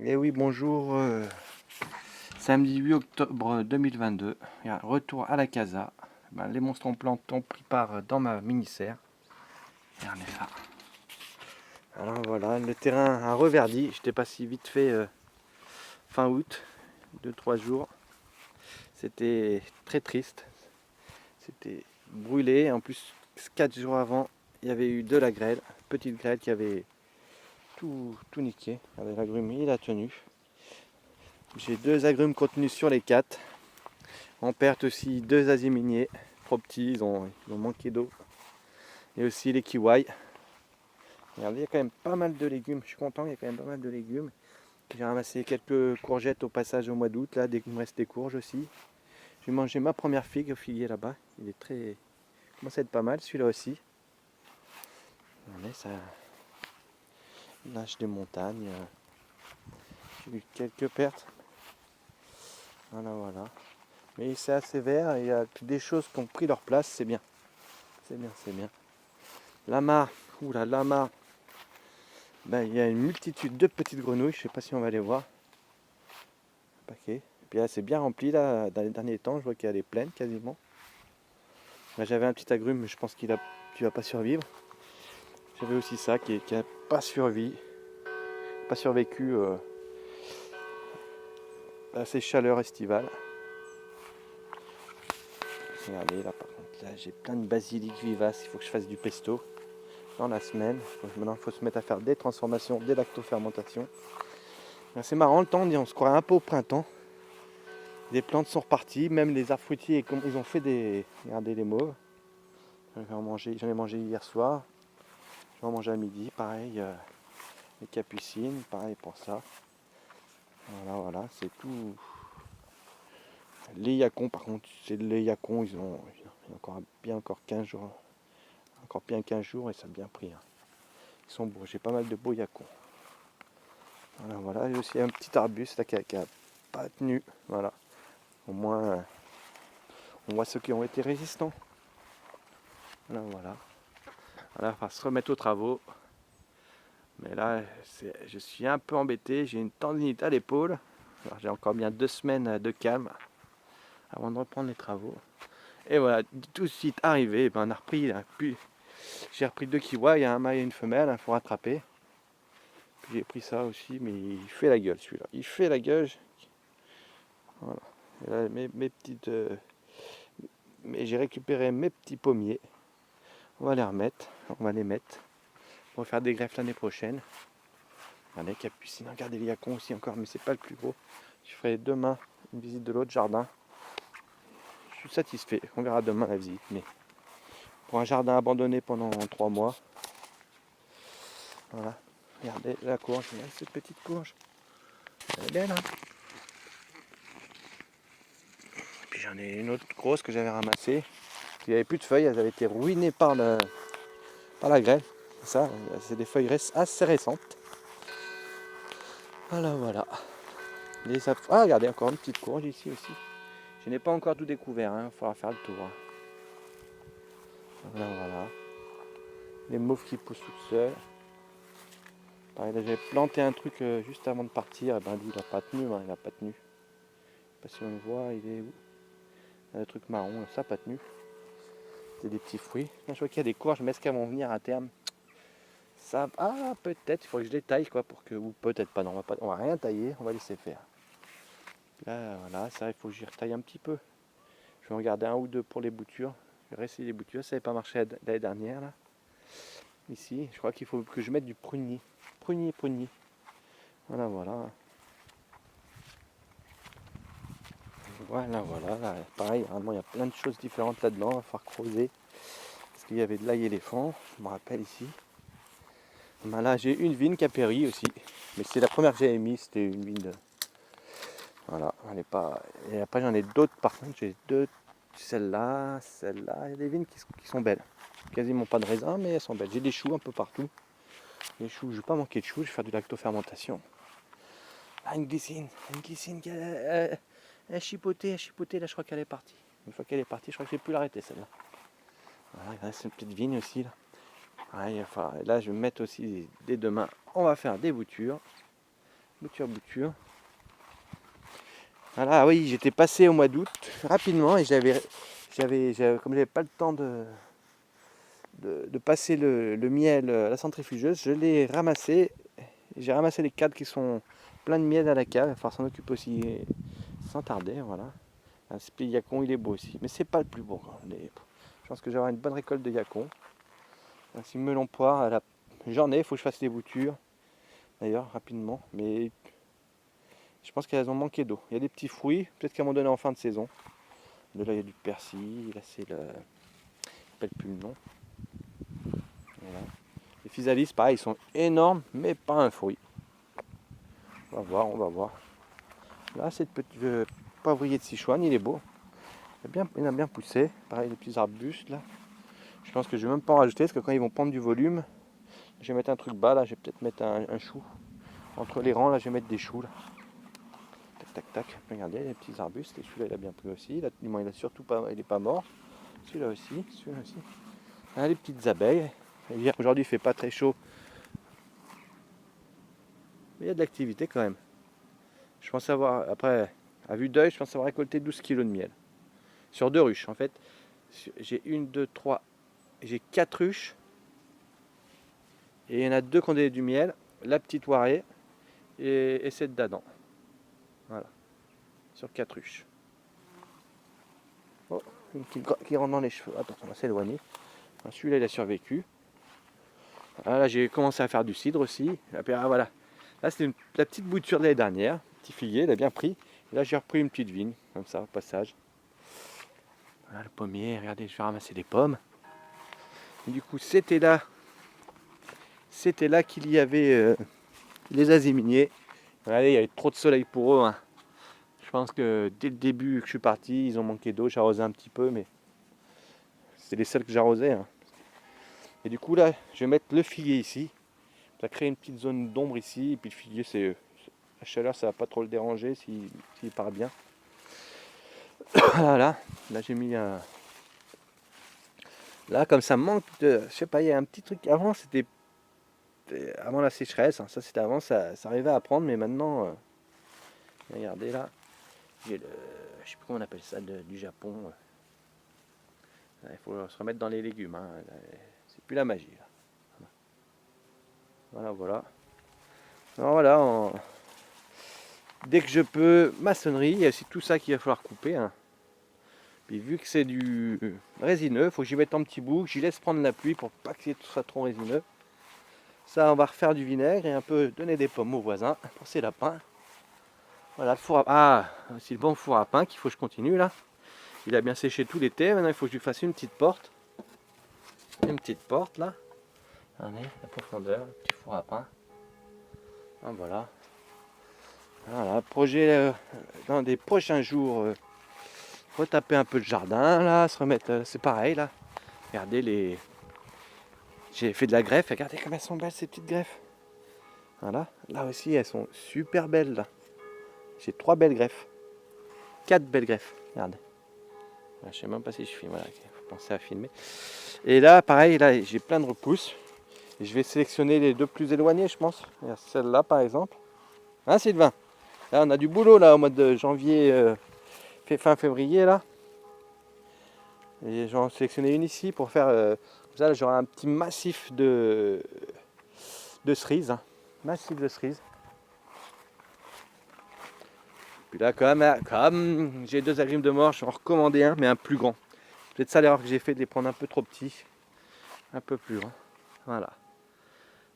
Et oui, bonjour, samedi 8 octobre 2022, retour à la casa. Les monstres en plantes ont pris part dans ma mini-serre. Regardez ça. Alors voilà, le terrain a reverdi. J'étais passé vite fait fin août, 2-3 jours. C'était très triste. C'était brûlé. En plus, 4 jours avant, il y avait eu de la grêle, petite grêle qui avait tout niqué. Regardez, l'agrume, il a tenu. J'ai 2 agrumes contenus sur les 4. En perte aussi 2 aziminiers, trop petits, ils ont manqué d'eau. Et aussi les kiwis. Regardez, il y a quand même pas mal de légumes, je suis content, il y a quand même pas mal de légumes. J'ai ramassé quelques courgettes au passage au mois d'août, là, il me reste des courges aussi. J'ai mangé ma première figue au figuier là-bas, il est très... il commence à être pas mal, celui-là aussi. Regardez, ça lâche des montagnes. J'ai eu quelques pertes. Voilà. Mais c'est assez vert, il y a des choses qui ont pris leur place, c'est bien. C'est bien. Lama, lama. Il y a une multitude de petites grenouilles, je ne sais pas si on va les voir. Un paquet. Et puis là, c'est bien rempli là, dans les derniers temps, je vois qu'elle est pleine quasiment. Là, j'avais un petit agrume, mais je pense qu'il va pas survivre. J'avais aussi ça qui n'a pas survécu à ces chaleurs estivales. Regardez là par contre, là j'ai plein de basilic vivace, il faut que je fasse du pesto dans la semaine. Maintenant il faut se mettre à faire des transformations, des lactofermentations. C'est marrant le temps, on se croirait un peu au printemps. Les plantes sont reparties, même les arbres fruitiers, ils ont fait des... Regardez les mauves. J'en ai mangé hier soir. Je vais en manger à midi, pareil. Les capucines, pareil pour ça. Voilà, c'est tout. Les yacons, par contre, les yacons, il y a encore 15 jours. Encore bien 15 jours et ça a bien pris. Ils sont beaux, j'ai pas mal de beaux yacons. Voilà, il y a aussi un petit arbuste là, qui a pas tenu. Voilà. Au moins, on voit ceux qui ont été résistants. Voilà. Il va se remettre aux travaux. Mais là, je suis un peu embêté. J'ai une tendinite à l'épaule. J'ai encore bien 2 semaines de calme avant de reprendre les travaux. Et voilà, tout de suite arrivé, on a repris. J'ai repris 2 kiwis, il y a un mâle et une femelle, il faut rattraper. Puis j'ai pris ça aussi, mais il fait la gueule celui-là. Il fait la gueule. Voilà. Et là, mes petites. Mais j'ai récupéré mes petits pommiers. On va les mettre. On va faire des greffes l'année prochaine. Regardez, capucine, regardez les yacons aussi encore, mais c'est pas le plus gros. Je ferai demain une visite de l'autre jardin. Je suis satisfait, on verra demain la visite. Mais pour un jardin abandonné pendant 3 mois, voilà. Regardez la courge, regardez cette petite courge. Elle est belle, hein. Puis j'en ai une autre grosse que j'avais ramassée. Il n'y avait plus de feuilles, elles avaient été ruinées par la grêle. Ça, c'est des feuilles assez récentes. Voilà. Regardez, encore une petite courge ici aussi. Je n'ai pas encore tout découvert, il faudra faire le tour. Voilà. Les mauves qui poussent toutes seules. Pareil, là j'avais planté un truc juste avant de partir, et lui il n'a pas tenu, il n'a pas tenu. Je sais pas si on le voit, il est où? Le truc marron, ça n'a pas tenu. C'est des petits fruits. Là, je vois qu'il y a des courges, mais est-ce qu'elles vont venir à terme? Ça, peut-être, il faudrait que je les taille quoi, pour que. Ou peut-être pas, non, on va rien tailler, on va laisser faire. Là, voilà, ça, il faut que j'y retaille un petit peu. Je vais regarder 1 ou 2 pour les boutures. Je vais réessayer les boutures, ça n'avait pas marché l'année dernière là. Ici, je crois qu'il faut que je mette du prunier. Prunier. Voilà. Là, pareil, vraiment il y a plein de choses différentes là-dedans, il va falloir creuser. Parce qu'il y avait de l'ail éléphant, je me rappelle ici. Là j'ai une vigne qui a péri aussi. Mais c'est la première que j'avais mise, c'était une vigne de... Voilà, elle est pas. Et après j'en ai d'autres par contre, j'ai 2, celle-là. Il y a des vignes qui sont belles. Quasiment pas de raisin, mais elles sont belles. J'ai des choux un peu partout. Les choux, je ne vais pas manquer de choux, je vais faire de lactofermentation. Une glycine qui a chipoté, là je crois qu'elle est partie. Une fois qu'elle est partie, je crois que j'ai pu l'arrêter celle-là. Voilà, il reste une petite vigne aussi là. Là je vais mettre aussi dès demain, on va faire des boutures. Bouture. Voilà, oui, j'étais passé au mois d'août rapidement et comme j'avais pas le temps de passer le miel à la centrifugeuse, je l'ai ramassé. J'ai ramassé les cadres qui sont pleins de miel à la cave. Il va falloir s'en occuper aussi sans tarder. Voilà. Un split yacon, il est beau aussi, mais c'est pas le plus beau. Je pense que j'aurai une bonne récolte de yacon. Ainsi, melon poire, j'en ai, il faut que je fasse les boutures. D'ailleurs, rapidement. Mais je pense qu'elles ont manqué d'eau. Il y a des petits fruits, peut-être qu'à un moment donné en fin de saison. De là, il y a du persil. Là, c'est le. Je ne rappelle plus le nom. Voilà. Les physalis, pareil, ils sont énormes, mais pas un fruit. On va voir, on va voir. Là, c'est le petit poivrier de Sichuan, il est beau. Il a bien poussé. Pareil, les petits arbustes là. Je pense que je vais même pas en rajouter parce que quand ils vont prendre du volume, je vais mettre un truc bas là. Je vais peut-être mettre un chou. Entre les rangs là, je vais mettre des choux là. Tac, tac, tac. Regardez les petits arbustes. Et celui-là, il a bien pris aussi. Là, il a surtout pas, il est pas mort. Celui-là aussi. Ah, les petites abeilles. Aujourd'hui, il fait pas très chaud. Mais il y a de l'activité quand même. Je pense avoir, après, à vue d'œil, je pense avoir récolté 12 kg de miel. Sur 2 ruches. En fait, j'ai 1, 2, 3, j'ai 4 ruches. Et il y en a 2 qui ont donné du miel. La petite oirée et cette d'Adam. Voilà. Sur 4 ruches. Oh, une qui rentre dans les cheveux. Attends, on va s'éloigner. Celui-là, il a survécu. Là, j'ai commencé à faire du cidre aussi. Ah, voilà. Là, c'était la petite bouture de l'année dernière. Petit figuier, il a bien pris. Et là, j'ai repris une petite vigne, comme ça, au passage. Voilà le pommier. Regardez, je vais ramasser des pommes. Et du coup, c'était là qu'il y avait les aziminiers. Regardez, il y avait trop de soleil pour eux. Hein. Je pense que dès le début que je suis parti, ils ont manqué d'eau. J'arrosais un petit peu, mais c'est les seuls que j'arrosais. Hein. Et du coup, là, je vais mettre le figuier ici. Ça crée une petite zone d'ombre ici. Et puis le figuier, la chaleur, ça va pas trop le déranger s'il part bien. Voilà, là j'ai mis un. Là, comme ça manque de. Je sais pas, il y a un petit truc. Avant, c'était. Avant la sécheresse, hein. Ça c'était avant, ça arrivait à prendre, mais maintenant. Regardez là. J'ai le. Je sais plus comment on appelle ça du Japon. Il faut se remettre dans les légumes. Hein. C'est plus la magie. Là. Voilà. Alors voilà, dès que je peux, maçonnerie, il y a aussi tout ça qu'il va falloir couper. Hein. Puis vu que c'est du résineux, il faut que j'y mette en petits bouts, que j'y laisse prendre la pluie pour pas que tout soit trop résineux. Ça, on va refaire du vinaigre et un peu donner des pommes aux voisins pour ces lapins. Voilà, le four à... Ah, c'est le bon four à pain qu'il faut que je continue là. Il a bien séché tout l'été, maintenant il faut que je lui fasse une petite porte. Une petite porte là. Regardez, la profondeur, le petit four à pain. Ah, voilà. Voilà, projet dans des prochains jours, retaper un peu le jardin là, se remettre, c'est pareil là. Regardez j'ai fait de la greffe, regardez comme elles sont belles ces petites greffes. Voilà, là aussi elles sont super belles là. J'ai 3 belles greffes. 4 belles greffes, regardez. Je sais même pas si je filme, voilà, il faut penser à filmer. Et là, pareil, là j'ai plein de repousses. Et je vais sélectionner les 2 plus éloignées, je pense. Celle-là par exemple. Hein Sylvain? Là on a du boulot là au mois de janvier, fin février là. Et j'en ai sélectionné une ici pour faire. Comme ça, j'aurai un petit massif de cerises. Hein. Massif de cerises. Puis là, comme j'ai 2 agrumes de mort, je vais en recommander un, mais un plus grand. Peut-être ça l'erreur que j'ai fait de les prendre un peu trop petits. Un peu plus grand. Voilà.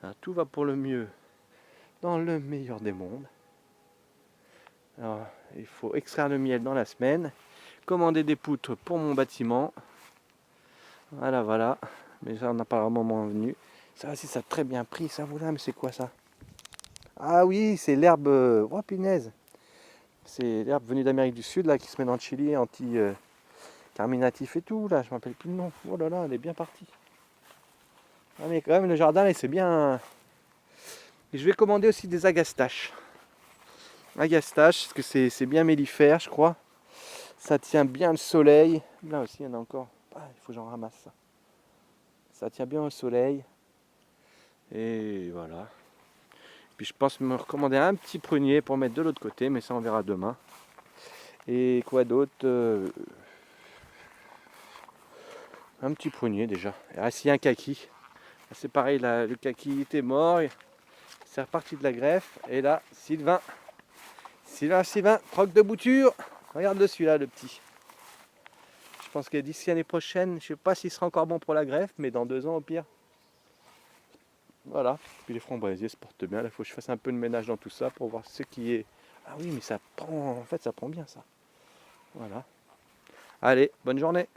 Alors, tout va pour le mieux dans le meilleur des mondes. Alors, il faut extraire le miel dans la semaine. Commander des poutres pour mon bâtiment. Voilà. Mais ça, on n'a pas vraiment venu. Ça aussi, ça a très bien pris, ça, voilà. Mais c'est quoi ça? Ah oui, c'est l'herbe. Oh, punaise! C'est l'herbe venue d'Amérique du Sud, là, qui se met dans le Chili, anti-carminatif et tout, là. Je ne m'appelle plus le nom. Oh là là, elle est bien partie. Ah, mais quand même, le jardin, là, c'est bien. Et je vais commander aussi des agastaches. Agastaches, parce que c'est bien mellifère, je crois. Ça tient bien le soleil. Là aussi, il y en a encore. Ah, il faut que j'en ramasse ça. Ça tient bien au soleil. Et voilà. Puis je pense me recommander un petit prunier pour mettre de l'autre côté, mais ça on verra demain. Et quoi d'autre un petit prunier déjà. Et ainsi un kaki. C'est pareil, là, le kaki était mort. C'est reparti de la greffe. Et là, Sylvain, troc de bouture. Regarde celui-là, le petit. Je pense que d'ici l'année prochaine, je sais pas s'il sera encore bon pour la greffe, mais dans 2 ans au pire. Voilà. Puis les framboisiers se portent bien. Là, il faut que je fasse un peu de ménage dans tout ça pour voir ce qui est. Ah oui, mais ça prend. En fait, ça prend bien ça. Voilà. Allez, bonne journée.